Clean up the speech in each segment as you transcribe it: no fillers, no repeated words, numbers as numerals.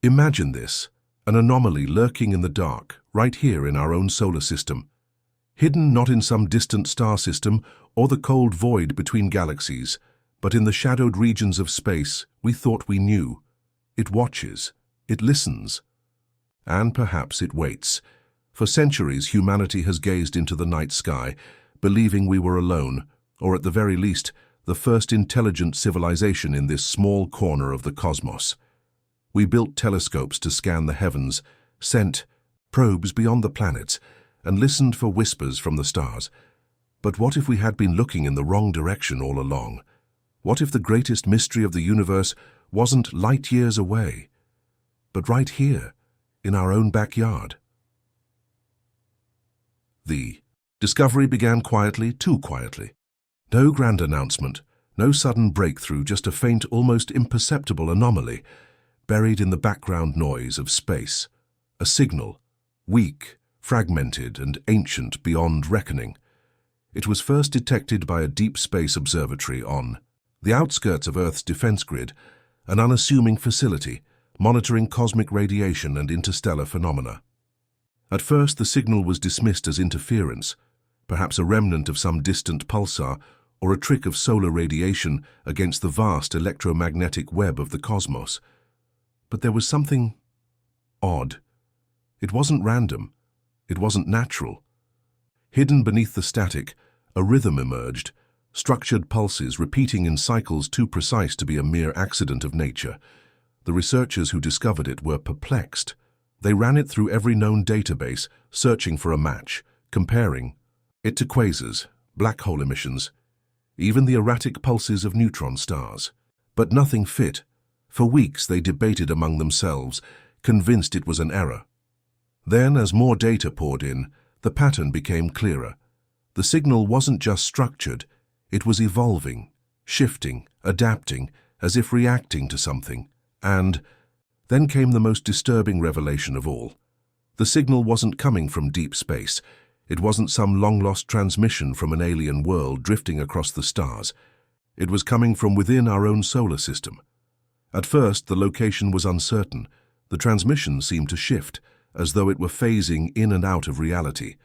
Imagine this, an anomaly lurking in the dark, right here in our own solar system. Hidden not in some distant star system or the cold void between galaxies, but in the shadowed regions of space we thought we knew. It watches, it listens, and perhaps it waits. For centuries humanity has gazed into the night sky, believing we were alone, or at the very least, the first intelligent civilization in this small corner of the cosmos. We built telescopes to scan the heavens, sent probes beyond the planets, and listened for whispers from the stars. But what if we had been looking in the wrong direction all along? What if the greatest mystery of the universe wasn't light years away, but right here, in our own backyard? The discovery began quietly, too quietly. No grand announcement, no sudden breakthrough, just a faint, almost imperceptible anomaly, buried in the background noise of space. A signal, weak, fragmented, and ancient beyond reckoning. It was first detected by a deep space observatory on the outskirts of Earth's defense grid, an unassuming facility monitoring cosmic radiation and interstellar phenomena. At first, the signal was dismissed as interference, perhaps a remnant of some distant pulsar or a trick of solar radiation against the vast electromagnetic web of the cosmos. But there was something odd. It wasn't random. It wasn't natural. Hidden beneath the static, a rhythm emerged, structured pulses repeating in cycles too precise to be a mere accident of nature. The researchers who discovered it were perplexed. They ran it through every known database, searching for a match, comparing it to quasars, black hole emissions, even the erratic pulses of neutron stars. But nothing fit. For weeks they debated among themselves, convinced it was an error. Then, as more data poured in, the pattern became clearer. The signal wasn't just structured, it was evolving, shifting, adapting, as if reacting to something. And then came the most disturbing revelation of all. The signal wasn't coming from deep space. It wasn't some long-lost transmission from an alien world drifting across the stars. It was coming from within our own solar system. At first, the location was uncertain. The transmission seemed to shift, as though it were phasing in and out of reality.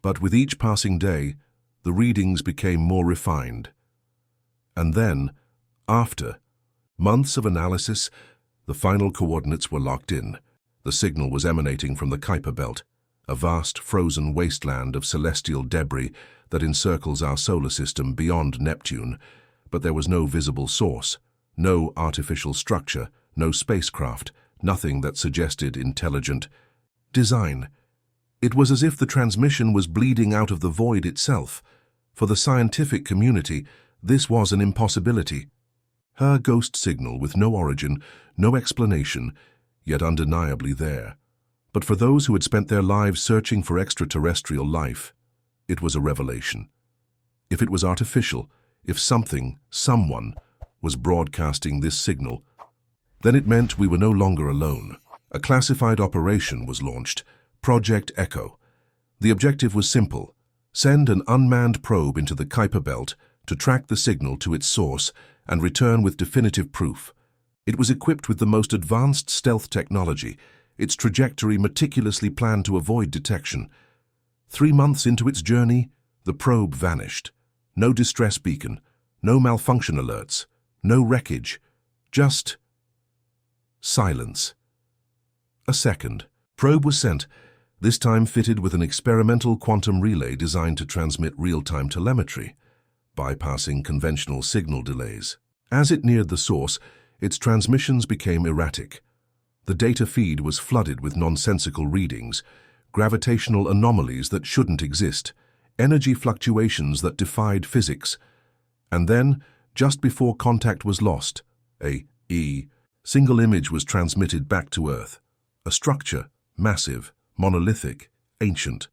But with each passing day, the readings became more refined. And then, after months of analysis, the final coordinates were locked in. The signal was emanating from the Kuiper Belt, a vast frozen wasteland of celestial debris that encircles our solar system beyond Neptune, but there was no visible source. No artificial structure, no spacecraft, nothing that suggested intelligent design. It was as if the transmission was bleeding out of the void itself. For the scientific community, this was an impossibility. Her ghost signal with no origin, no explanation, yet undeniably there. But for those who had spent their lives searching for extraterrestrial life, it was a revelation. If it was artificial, if something, someone, was broadcasting this signal, then it meant we were no longer alone. A classified operation was launched, Project Echo. The objective was simple: send an unmanned probe into the Kuiper Belt to track the signal to its source and return with definitive proof. It was equipped with the most advanced stealth technology, its trajectory meticulously planned to avoid detection. 3 months into its journey, the probe vanished. No distress beacon, no malfunction alerts, no wreckage, just silence. A second probe was sent, this time fitted with an experimental quantum relay designed to transmit real-time telemetry, bypassing conventional signal delays. As it neared the source, its transmissions became erratic. The data feed was flooded with nonsensical readings, gravitational anomalies that shouldn't exist, energy fluctuations that defied physics. And then, just before contact was lost, a single image was transmitted back to Earth. A structure, massive, monolithic, ancient,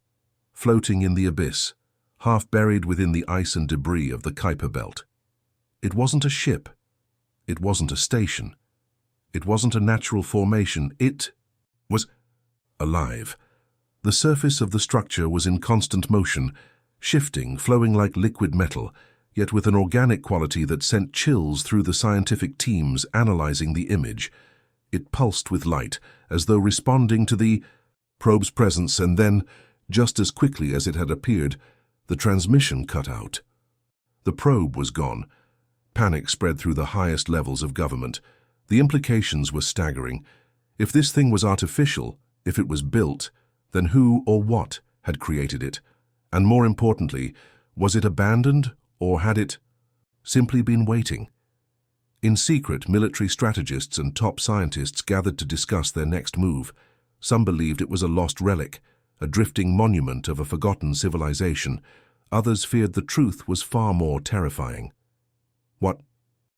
floating in the abyss, half buried within the ice and debris of the Kuiper Belt. It wasn't a ship. It wasn't a station. It wasn't a natural formation. It was alive. The surface of the structure was in constant motion, shifting, flowing like liquid metal, yet with an organic quality that sent chills through the scientific teams analyzing the image. It pulsed with light, as though responding to the probe's presence, and then, just as quickly as it had appeared, the transmission cut out. The probe was gone. Panic spread through the highest levels of government. The implications were staggering. If this thing was artificial, if it was built, then who or what had created it? And more importantly, was it abandoned, or had it simply been waiting? In secret, military strategists and top scientists gathered to discuss their next move. Some believed it was a lost relic, a drifting monument of a forgotten civilization. Others feared the truth was far more terrifying. What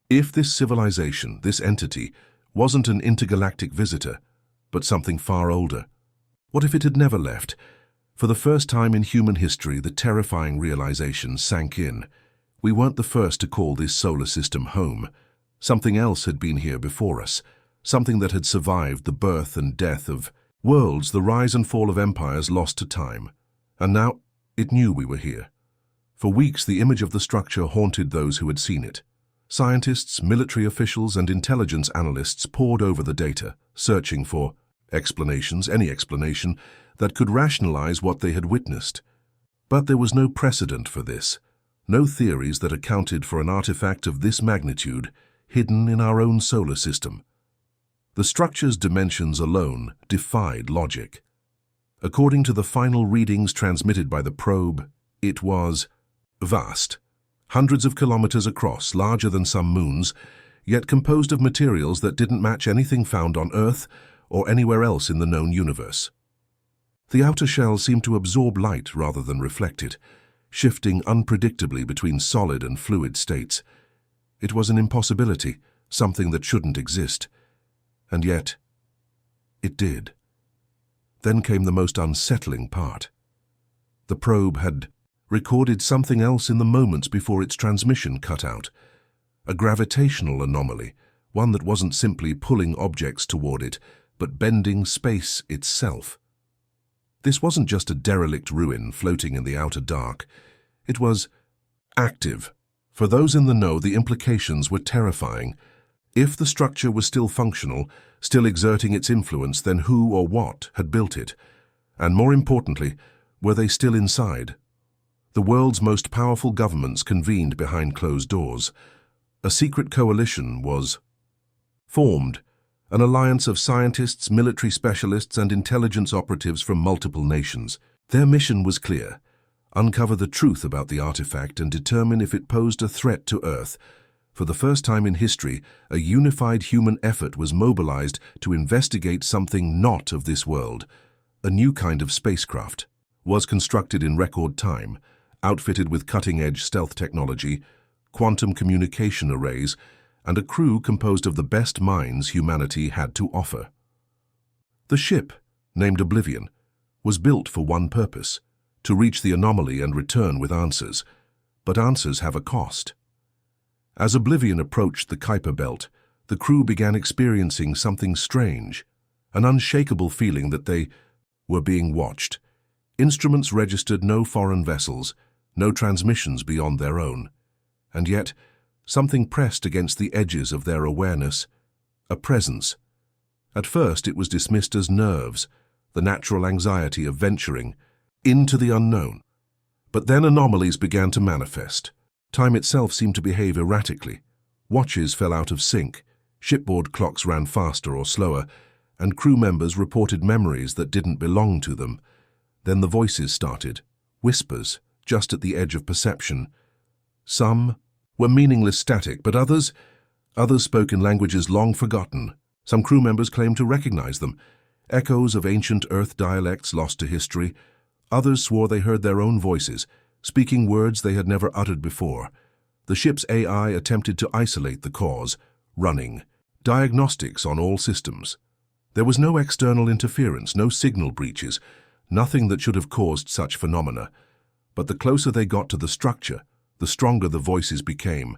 if this civilization, this entity, wasn't an intergalactic visitor, but something far older? What if it had never left? For the first time in human history, the terrifying realization sank in. We weren't the first to call this solar system home. Something else had been here before us, something that had survived the birth and death of worlds, the rise and fall of empires lost to time. And now it knew we were here. For weeks, the image of the structure haunted those who had seen it. Scientists, military officials, and intelligence analysts pored over the data, searching for explanations, any explanation, that could rationalize what they had witnessed. But there was no precedent for this, no theories that accounted for an artifact of this magnitude hidden in our own solar system. The structure's dimensions alone defied logic. According to the final readings transmitted by the probe, it was vast, hundreds of kilometers across, larger than some moons, yet composed of materials that didn't match anything found on Earth or anywhere else in the known universe. The outer shell seemed to absorb light rather than reflect it, shifting unpredictably between solid and fluid states. It was an impossibility, something that shouldn't exist. And yet, it did. Then came the most unsettling part. The probe had recorded something else in the moments before its transmission cut out. A gravitational anomaly, one that wasn't simply pulling objects toward it, but bending space itself. This wasn't just a derelict ruin floating in the outer dark. It was active. For those in the know, the implications were terrifying. If the structure was still functional, still exerting its influence, then who or what had built it? And more importantly, were they still inside? The world's most powerful governments convened behind closed doors. A secret coalition was formed, an alliance of scientists, military specialists, and intelligence operatives from multiple nations. Their mission was clear: uncover the truth about the artifact and determine if it posed a threat to Earth. For the first time in history, a unified human effort was mobilized to investigate something not of this world. A new kind of spacecraft was constructed in record time, outfitted with cutting-edge stealth technology, quantum communication arrays, and a crew composed of the best minds humanity had to offer. The ship, named Oblivion, was built for one purpose: to reach the anomaly and return with answers. But answers have a cost. As Oblivion approached the Kuiper Belt, the crew began experiencing something strange, an unshakable feeling that they were being watched. Instruments registered no foreign vessels, no transmissions beyond their own. And yet, something pressed against the edges of their awareness, a presence. At first it was dismissed as nerves, the natural anxiety of venturing into the unknown. But then anomalies began to manifest. Time itself seemed to behave erratically. Watches fell out of sync, shipboard clocks ran faster or slower, and crew members reported memories that didn't belong to them. Then the voices started, whispers, just at the edge of perception. Some were meaningless static, but others spoke in languages long forgotten. Some crew members claimed to recognize them, echoes of ancient Earth dialects lost to history. Others swore they heard their own voices, speaking words they had never uttered before. The ship's AI attempted to isolate the cause, running diagnostics on all systems. There was no external interference, no signal breaches, nothing that should have caused such phenomena. But the closer they got to the structure, the stronger the voices became.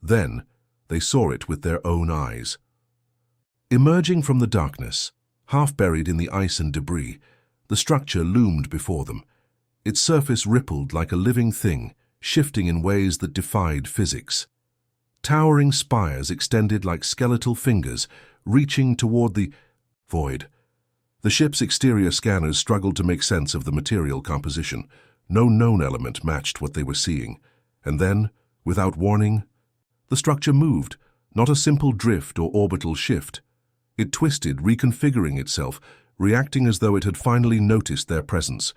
Then, they saw it with their own eyes. Emerging from the darkness, half buried in the ice and debris, the structure loomed before them. Its surface rippled like a living thing, shifting in ways that defied physics. Towering spires extended like skeletal fingers, reaching toward the void. The ship's exterior scanners struggled to make sense of the material composition. No known element matched what they were seeing. And then, without warning, the structure moved, not a simple drift or orbital shift. It twisted, reconfiguring itself, reacting as though it had finally noticed their presence.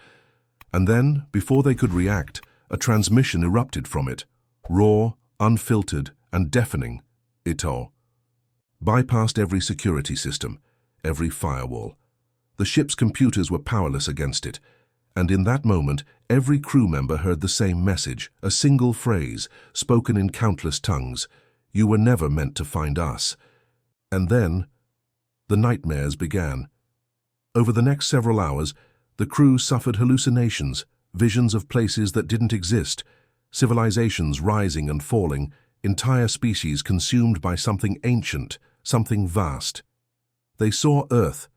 And then, before they could react, a transmission erupted from it, raw, unfiltered, and deafening. It all bypassed every security system, every firewall. The ship's computers were powerless against it, and in that moment, every crew member heard the same message, a single phrase, spoken in countless tongues. You were never meant to find us. And then, the nightmares began. Over the next several hours, the crew suffered hallucinations, visions of places that didn't exist, civilizations rising and falling, entire species consumed by something ancient, something vast. They saw Earth,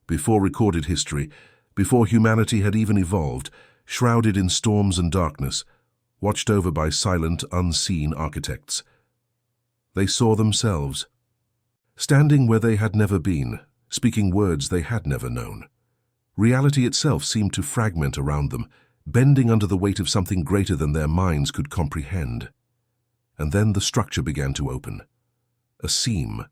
before recorded history, before humanity had even evolved, shrouded in storms and darkness, watched over by silent, unseen architects. They saw themselves, standing where they had never been, speaking words they had never known. Reality itself seemed to fragment around them, bending under the weight of something greater than their minds could comprehend. And then the structure began to open. A seam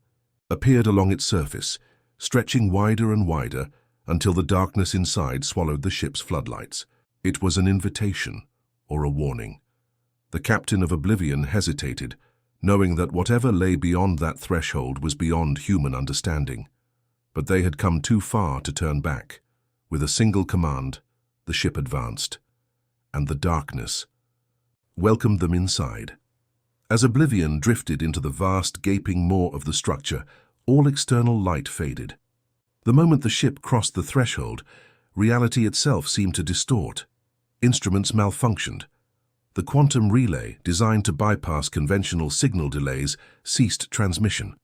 appeared along its surface, stretching wider and wider until the darkness inside swallowed the ship's floodlights. It was an invitation or a warning. The captain of Oblivion hesitated, knowing that whatever lay beyond that threshold was beyond human understanding. But they had come too far to turn back. With a single command, the ship advanced, and the darkness welcomed them inside. As Oblivion drifted into the vast, gaping maw of the structure, all external light faded. The moment the ship crossed the threshold, reality itself seemed to distort. Instruments malfunctioned. The quantum relay, designed to bypass conventional signal delays, ceased transmission.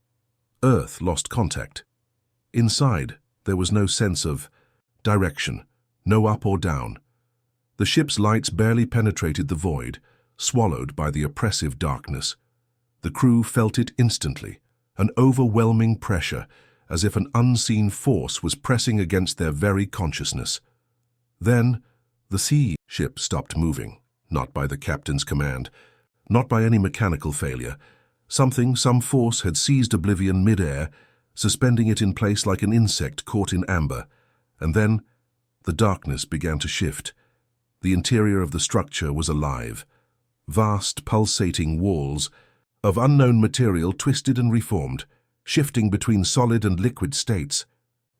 Earth lost contact. Inside, there was no sense of direction, no up or down. The ship's lights barely penetrated the void, swallowed by the oppressive darkness. The crew felt it instantly, an overwhelming pressure, as if an unseen force was pressing against their very consciousness. Then, the sea ship stopped moving, not by the captain's command, not by any mechanical failure. Some force had seized Oblivion mid-air, suspending it in place like an insect caught in amber. And then, the darkness began to shift. The interior of the structure was alive. Vast, pulsating walls of unknown material twisted and reformed, shifting between solid and liquid states.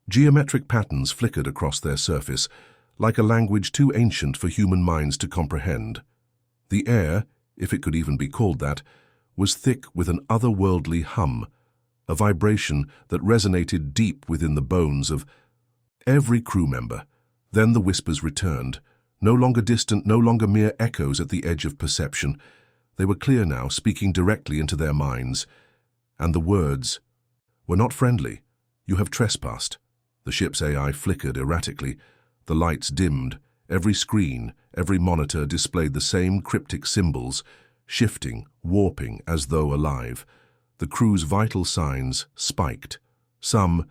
Geometric patterns flickered across their surface, like a language too ancient for human minds to comprehend. The air, if it could even be called that, was thick with an otherworldly hum, a vibration that resonated deep within the bones of every crew member. Then the whispers returned, no longer distant, no longer mere echoes at the edge of perception. They were clear now, speaking directly into their minds. And the words were not friendly. You have trespassed. The ship's AI flickered erratically. The lights dimmed. Every screen, every monitor displayed the same cryptic symbols, shifting, warping as though alive. The crew's vital signs spiked. Some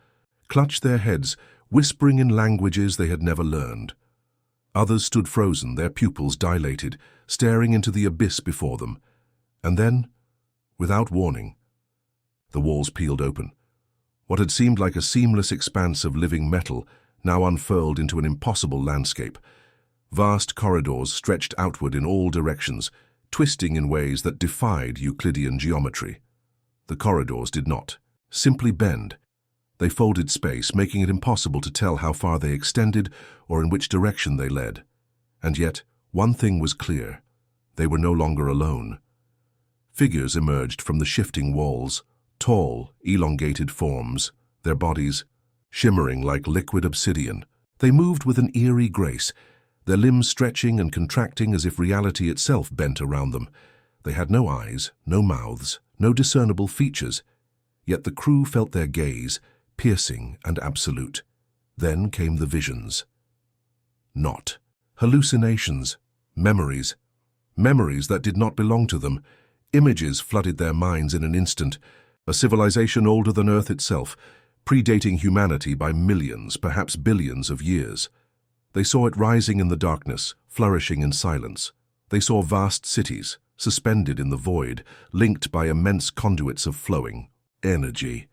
clutched their heads, whispering in languages they had never learned. Others stood frozen, their pupils dilated, staring into the abyss before them. And then, without warning, the walls peeled open. What had seemed like a seamless expanse of living metal now unfurled into an impossible landscape. Vast corridors stretched outward in all directions, twisting in ways that defied Euclidean geometry. The corridors did not simply bend. They folded space, making it impossible to tell how far they extended or in which direction they led. And yet, one thing was clear. They were no longer alone. Figures emerged from the shifting walls, tall, elongated forms, their bodies shimmering like liquid obsidian. They moved with an eerie grace, their limbs stretching and contracting as if reality itself bent around them. They had no eyes, no mouths, no discernible features, yet the crew felt their gaze, piercing and absolute. Then came the visions. Not hallucinations, memories that did not belong to them. Images flooded their minds in an instant, A civilization older than Earth itself, predating humanity by millions, perhaps billions of years. They saw it rising in the darkness, flourishing in silence. They saw vast cities, suspended in the void, linked by immense conduits of flowing energy.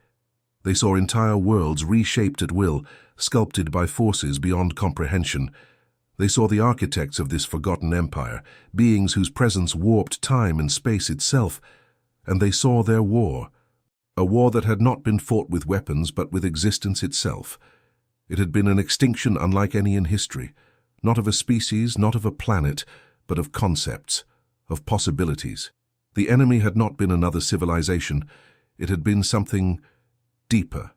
They saw entire worlds reshaped at will, sculpted by forces beyond comprehension. They saw the architects of this forgotten empire, beings whose presence warped time and space itself, and they saw their war, a war that had not been fought with weapons but with existence itself. It had been an extinction unlike any in history, not of a species, not of a planet, but of concepts, of possibilities. The enemy had not been another civilization, it had been something deeper.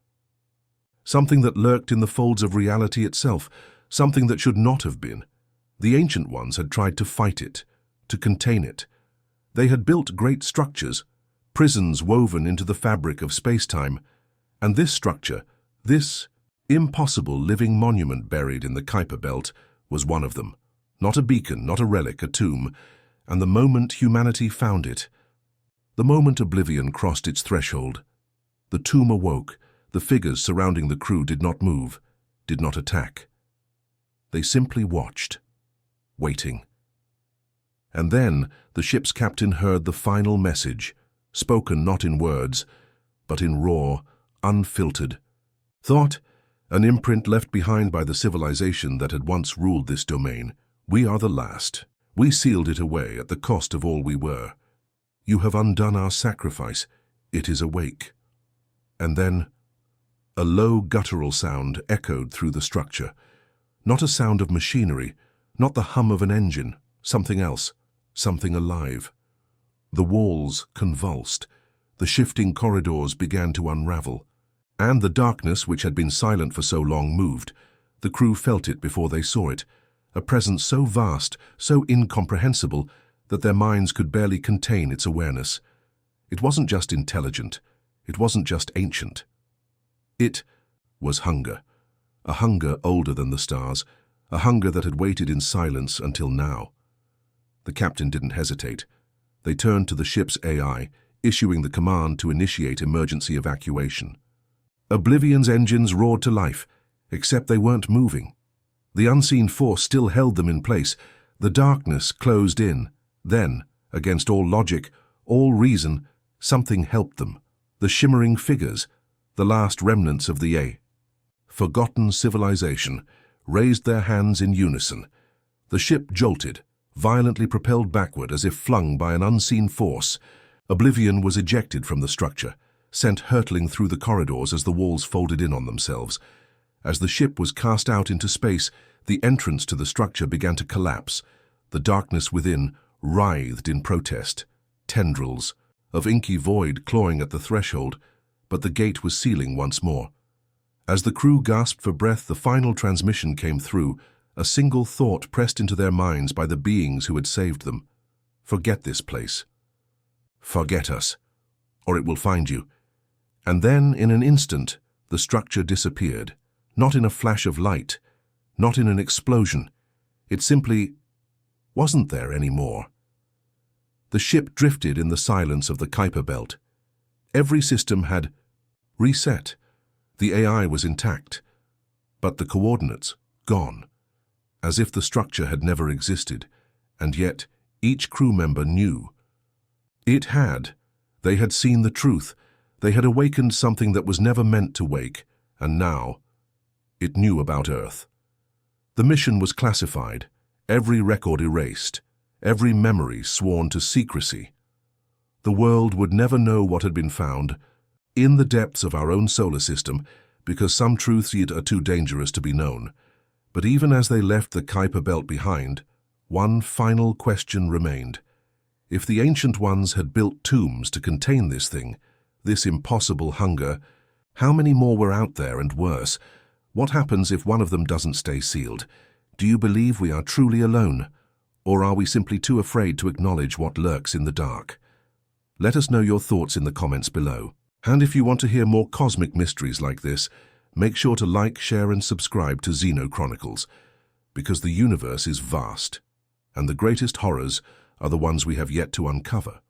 Something that lurked in the folds of reality itself, something that should not have been. The ancient ones had tried to fight it, to contain it. They had built great structures, prisons woven into the fabric of space-time, and this structure, this impossible living monument buried in the Kuiper Belt, was one of them. Not a beacon, not a relic, a tomb, and the moment humanity found it, the moment oblivion crossed its threshold, the tomb awoke. The figures surrounding the crew did not move, did not attack. They simply watched, waiting. And then the ship's captain heard the final message, spoken not in words, but in raw, unfiltered thought, an imprint left behind by the civilization that had once ruled this domain. We are the last. We sealed it away at the cost of all we were. You have undone our sacrifice. It is awake. And then a low guttural sound echoed through the structure. Not a sound of machinery, not the hum of an engine, something else, something alive. The walls convulsed, the shifting corridors began to unravel, and the darkness, which had been silent for so long, moved. The crew felt it before they saw it, a presence so vast, so incomprehensible, that their minds could barely contain its awareness. It wasn't just intelligent, it wasn't just ancient. It was hunger, a hunger older than the stars, a hunger that had waited in silence until now. The captain didn't hesitate. They turned to the ship's AI, issuing the command to initiate emergency evacuation. Oblivion's engines roared to life, except they weren't moving. The unseen force still held them in place. The darkness closed in. Then, against all logic, all reason, something helped them. The shimmering figures, the last remnants of the forgotten civilization, raised their hands in unison. The ship jolted, violently propelled backward as if flung by an unseen force. Oblivion was ejected from the structure, sent hurtling through the corridors as the walls folded in on themselves. As the ship was cast out into space, the entrance to the structure began to collapse. The darkness within writhed in protest, tendrils of inky void clawing at the threshold, but the gate was sealing once more. As the crew gasped for breath, the final transmission came through, a single thought pressed into their minds by the beings who had saved them. Forget this place. Forget us, or it will find you. And then, in an instant, the structure disappeared, not in a flash of light, not in an explosion. It simply wasn't there anymore. The ship drifted in the silence of the Kuiper Belt. Every system had reset. The AI was intact, but the coordinates gone, as if the structure had never existed, and yet each crew member knew. It had. They had seen the truth. They had awakened something that was never meant to wake, and now it knew about Earth. The mission was classified, every record erased, every memory sworn to secrecy. The world would never know what had been found in the depths of our own solar system, because some truths yet are too dangerous to be known. But even as they left the Kuiper Belt behind, one final question remained. If the Ancient Ones had built tombs to contain this thing, this impossible hunger, how many more were out there, and worse? What happens if one of them doesn't stay sealed? Do you believe we are truly alone? Or are we simply too afraid to acknowledge what lurks in the dark? Let us know your thoughts in the comments below. And if you want to hear more cosmic mysteries like this, make sure to like, share and subscribe to XenoChronicles, because the universe is vast, and the greatest horrors are the ones we have yet to uncover.